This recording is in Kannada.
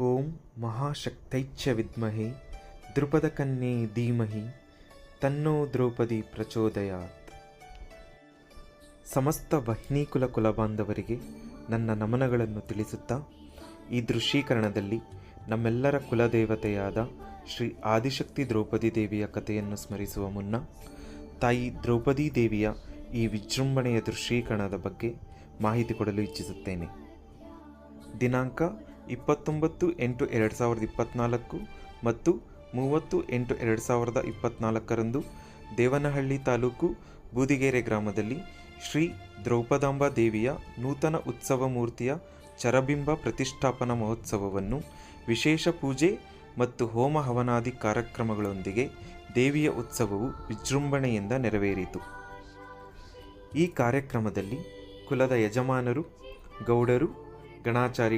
ಓಂ ಮಹಾಶಕ್ತೈಚ್ಛ ವಿದ್ಮಹೆ ದ್ರುಪದಕನ್ಯೆ ಧೀಮಹಿ ತನ್ನೋ ದ್ರೌಪದಿ ಪ್ರಚೋದಯಾತ್. ಸಮಸ್ತ ವಹ್ನೀಕುಲ ಕುಲಬಾಂಧವರಿಗೆ ನನ್ನ ನಮನಗಳನ್ನು ತಿಳಿಸುತ್ತಾ, ಈ ದೃಶ್ಯೀಕರಣದಲ್ಲಿ ನಮ್ಮೆಲ್ಲರ ಕುಲದೇವತೆಯಾದ ಶ್ರೀ ಆದಿಶಕ್ತಿ ದ್ರೌಪದಿ ದೇವಿಯ ಕಥೆಯನ್ನು ಸ್ಮರಿಸುವ ಮುನ್ನ ತಾಯಿ ದ್ರೌಪದಿ ದೇವಿಯ ಈ ವಿಜೃಂಭಣೆಯ ದೃಶ್ಯೀಕರಣದ ಬಗ್ಗೆ ಮಾಹಿತಿ ಕೊಡಲು ಇಚ್ಛಿಸುತ್ತೇನೆ. ದಿನಾಂಕ 29/8/2024 ಮತ್ತು 30/8/2024 ದೇವನಹಳ್ಳಿ ತಾಲೂಕು ಬೂದಿಗೆರೆ ಗ್ರಾಮದಲ್ಲಿ ಶ್ರೀ ದ್ರೌಪದಾಂಬಾ ದೇವಿಯ ನೂತನ ಉತ್ಸವ ಮೂರ್ತಿಯ ಚರಬಿಂಬ ಪ್ರತಿಷ್ಠಾಪನಾ ಮಹೋತ್ಸವವನ್ನು ವಿಶೇಷ ಪೂಜೆ ಮತ್ತು ಹೋಮ ಹವನಾದಿ ಕಾರ್ಯಕ್ರಮಗಳೊಂದಿಗೆ ದೇವಿಯ ಉತ್ಸವವು ವಿಜೃಂಭಣೆಯಿಂದ ನೆರವೇರಿತು. ಈ ಕಾರ್ಯಕ್ರಮದಲ್ಲಿ ಕುಲದ ಯಜಮಾನರು, ಗೌಡರು, ಗಣಾಚಾರಿ